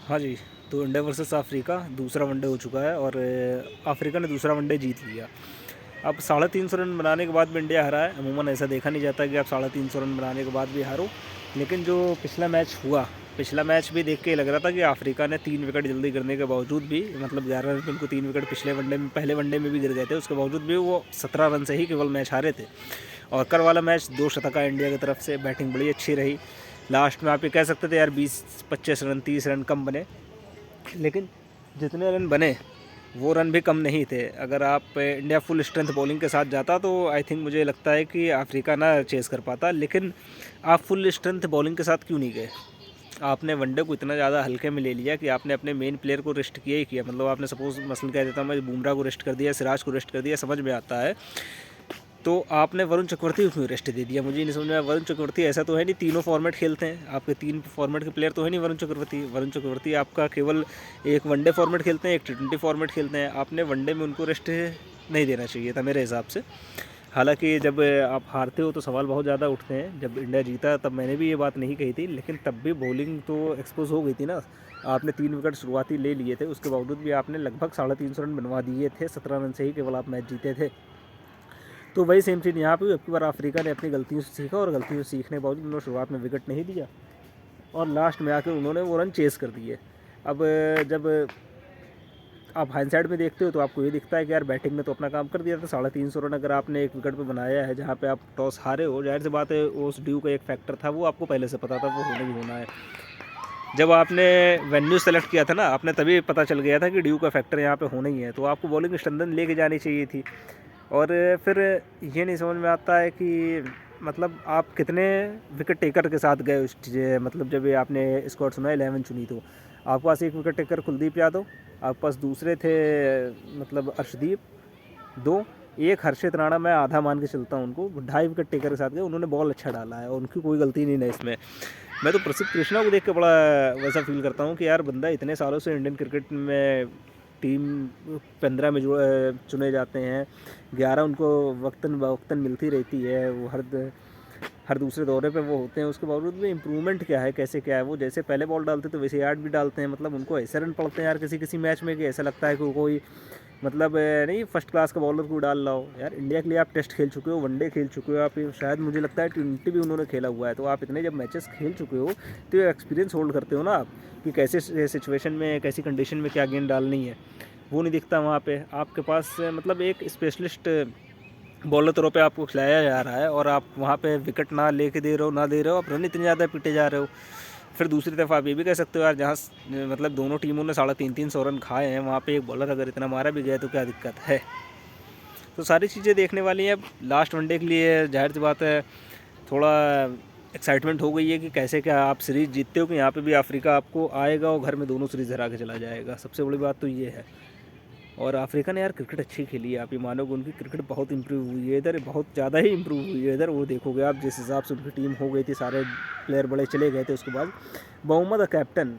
हाँ जी, तो India versus Africa दूसरा वनडे हो चुका है और अफ्रीका ने दूसरा वनडे जीत लिया। अब 350 रन बनाने के बाद भी इंडिया हारा है। अमूमन ऐसा देखा नहीं जाता कि आप 350 रन बनाने के बाद भी हारो। लेकिन जो पिछला मैच हुआ, पिछला मैच भी देख के लग रहा था कि अफ्रीका ने 3 विकेट जल्दी गिरने के बावजूद भी, मतलब 11 रन पे उनको 3 विकेट पिछले वनडे में, पहले वनडे में भी गिर गए थे, उसके बावजूद भी वो 17 रन से ही केवल मैच हारे थे। और कल वाला मैच 2 शतका इंडिया की तरफ से, बैटिंग बड़ी अच्छी रही। लास्ट में आप ये कह सकते थे यार 20-25 रन, 30 रन कम बने, लेकिन जितने रन बने वो रन भी कम नहीं थे। अगर आप इंडिया फुल स्ट्रेंथ बॉलिंग के साथ जाता तो आई थिंक मुझे लगता है कि अफ्रीका ना चेस कर पाता। लेकिन आप फुल स्ट्रेंथ बॉलिंग के साथ क्यों नहीं गए? आपने वनडे को इतना ज़्यादा हल्के में ले लिया कि आपने अपने मेन प्लेयर को रेस्ट किया ही किया। मतलब आपने सपोज मसलन कह देता मैं बुमराह को रेस्ट कर दिया, सिराज को रेस्ट कर दिया, समझ में आता है। तो आपने वरुण चक्रवर्ती को क्यों रेस्ट दे दिया? मुझे नहीं समझ में आया। वरुण चक्रवर्ती ऐसा तो है नहीं, तीनों फॉर्मेट खेलते हैं, आपके 3 फॉर्मेट के प्लेयर तो है नहीं वरुण चक्रवर्ती आपका केवल एक वनडे फॉर्मेट खेलते हैं, एक T20 फॉर्मेट खेलते हैं। आपने वनडे में उनको रेस्ट नहीं देना चाहिए था मेरे हिसाब से। हालांकि जब आप हारते हो तो सवाल बहुत ज़्यादा उठते हैं। जब इंडिया जीता तब मैंने भी ये बात नहीं कही थी, लेकिन तब भी बॉलिंग तो एक्सपोज हो गई थी ना। आपने 3 विकेट शुरुआती ले लिए थे, उसके बावजूद भी आपने लगभग 350 रन बनवा दिए थे। 17 रन से ही केवल आप मैच जीते थे। तो वही सेम चीज़ यहाँ पे भी। अब की बार अफ्रीका ने अपनी गलतियों से सीखा और गलतियों से सीखने के बावजूद उन्होंने शुरुआत में विकेट नहीं दिया और लास्ट में आकर उन्होंने वो रन चेस कर दिए। अब जब आप हाइंडसाइड में देखते हो तो आपको ये दिखता है कि यार बैटिंग ने तो अपना काम कर दिया था। 350 रन अगर आपने एक विकेट पे बनाया है जहाँ पे आप टॉस हारे हो, जाहिर सी बात है उस ड्यू का एक फैक्टर था, वो आपको पहले से पता था वो होना ही होना है। जब आपने वेन्यू सेलेक्ट किया था ना, आपने तभी पता चल गया था कि ड्यू का फैक्टर यहाँ पे होना ही है, तो आपको बॉलिंग स्ट्रेंथ लेके जानी चाहिए थी। और फिर ये नहीं समझ में आता है कि मतलब आप कितने विकेट टेकर के साथ गए उस मतलब जब ये आपने स्क्वाड सुना 11 चुनी तो आपके पास एक विकेट टेकर कुलदीप यादव, आपके पास दूसरे थे मतलब अर्शदीप, 2, एक हर्षित राणा, मैं आधा मान के चलता हूँ उनको, 2.5 विकेट टेकर के साथ गए। उन्होंने बॉल अच्छा डाला है और उनकी कोई गलती नहीं है इसमें। मैं तो प्रसिद्ध कृष्णा को देख के बड़ा वैसा फील करता हूँ कि यार बंदा इतने सालों से इंडियन क्रिकेट में टीम 15 में चुने जाते हैं, 11 उनको वक्तन मिलती रहती है, वो हर दूसरे दौरे पे वो होते हैं, उसके बावजूद भी इम्प्रूवमेंट क्या है, कैसे क्या है, वो जैसे पहले बॉल डालते तो वैसे 8 भी डालते हैं। मतलब उनको ऐसे रन पड़ते हैं यार किसी किसी मैच में कि ऐसा लगता है कि कोई मतलब नहीं फर्स्ट क्लास का बॉलर को डाल रहा हो। यार इंडिया के लिए आप टेस्ट खेल चुके हो, वनडे खेल चुके हो, आप शायद मुझे लगता है T20 भी उन्होंने खेला हुआ है, तो आप इतने जब मैचेस खेल चुके हो तो ये एक्सपीरियंस होल्ड करते हो ना आप कि कैसे सिचुएशन में, कैसी कंडीशन में क्या गेंद डालनी है। वो नहीं दिखता वहाँ पे आपके पास। मतलब एक स्पेशलिस्ट बॉलर तौर पे आपको खिलाया जा रहा है और आप वहाँ पे विकेट ना लेके दे रहे हो, ना दे रहे हो, आप रन इतने ज़्यादा पीटे जा रहे हो। फिर दूसरी तरफ आप ये भी कह सकते हो यार जहाँ मतलब दोनों टीमों ने 350 रन खाए हैं, वहाँ पे एक बॉलर अगर इतना मारा भी गया तो क्या दिक्कत है? तो सारी चीज़ें देखने वाली हैं। अब लास्ट वनडे के लिए जाहिर सी बात है थोड़ा एक्साइटमेंट हो गई है कि कैसे क्या आप सीरीज़ जीतते हो, कि यहाँ पे भी अफ्रीका आपको आएगा और घर में दोनों सीरीज़ हरा के चला जाएगा। सबसे बड़ी बात तो ये है। और अफ्रीका ने यार क्रिकेट अच्छी खेली है, आप ये मानोगे उनकी क्रिकेट बहुत इंप्रूव हुई है इधर, बहुत ज़्यादा ही इंप्रूव हुई है इधर। वो देखोगे आप जिस हिसाब से उनकी टीम हो गई थी, सारे प्लेयर बड़े चले गए थे, उसके बाद बहुमत द कैप्टन,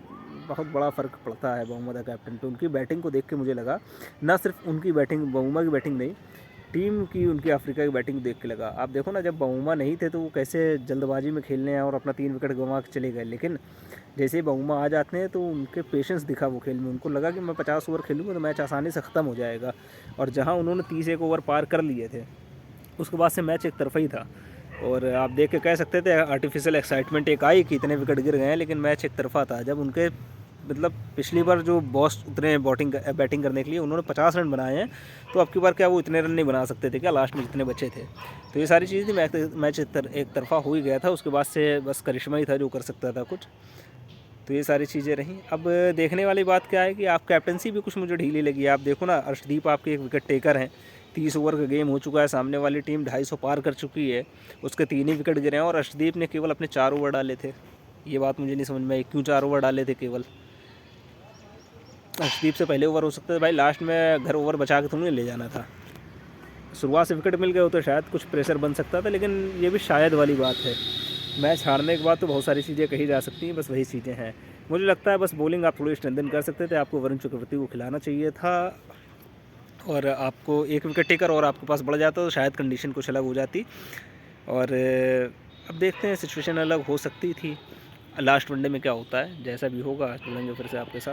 बहुत बड़ा फ़र्क पड़ता है बहुमत द कैप्टन पे। उनकी बैटिंग को देख के मुझे लगा, ना सिर्फ उनकी बैटिंग, बहुमा की बैटिंग नहीं, टीम की उनकी अफ्रीका की बैटिंग देख के लगा। आप देखो ना जब बहुमा नहीं थे तो वो कैसे जल्दबाजी में खेलने आए और अपना 3 विकेट गंवा के चले गए, लेकिन जैसे ही बहुमा आ जाते हैं तो उनके पेशेंस दिखा वो खेल में। उनको लगा कि मैं 50 ओवर खेलूँगा तो मैच आसानी से ख़त्म हो जाएगा, और जहाँ उन्होंने 31 ओवर पार कर लिए थे उसके बाद से मैच एक तरफा ही था। और आप देख के कह सकते थे आर्टिफिशियल एक्साइटमेंट एक आई कि इतने विकेट गिर गए हैं, लेकिन मैच एक तरफा था। जब उनके मतलब पिछली बार जो बॉस उतने बैटिंग करने के लिए उन्होंने 50 रन बनाए हैं, तो अब की बार क्या वो इतने रन नहीं बना सकते थे क्या लास्ट में जितने बचे थे? तो ये सारी चीज़ थी। मैच एक तरफा हो ही गया था, उसके बाद से बस करिश्मा ही था जो कर सकता था कुछ। तो ये सारी चीज़ें रहीं। अब देखने वाली बात क्या है कि आप कैप्टनसी भी कुछ मुझे ढीली लगी। आप देखो ना अर्शदीप आपके एक विकेट टेकर हैं, 30 ओवर का गेम हो चुका है, सामने वाली टीम 250 पार कर चुकी है, उसके 3 ही विकेट गिरे हैं और अर्शदीप ने केवल अपने 4 ओवर डाले थे। ये बात मुझे नहीं समझ में आई, क्यों 4 ओवर डाले थे केवल? अर्शदीप से पहले ओवर हो सकता है भाई, लास्ट में घर ओवर बचा के तुमने ले जाना था। शुरुआत से विकेट मिल गए हो तो शायद कुछ प्रेशर बन सकता था, लेकिन ये भी शायद वाली बात है। मैच हारने के बाद तो बहुत सारी चीज़ें कही जा सकती हैं, बस वही चीज़ें हैं। मुझे लगता है बस बॉलिंग आप थोड़ी स्ट्रेंथन कर सकते थे, आपको वरुण चक्रवर्ती को खिलाना चाहिए था, और आपको एक विकेट टेकर और आपके पास बढ़ जाता तो शायद कंडीशन कुछ अलग हो जाती। और अब देखते हैं, सिचुएशन अलग हो सकती थी। लास्ट वनडे में क्या होता है, जैसा भी होगा जुड़ेंगे फिर से आपके साथ।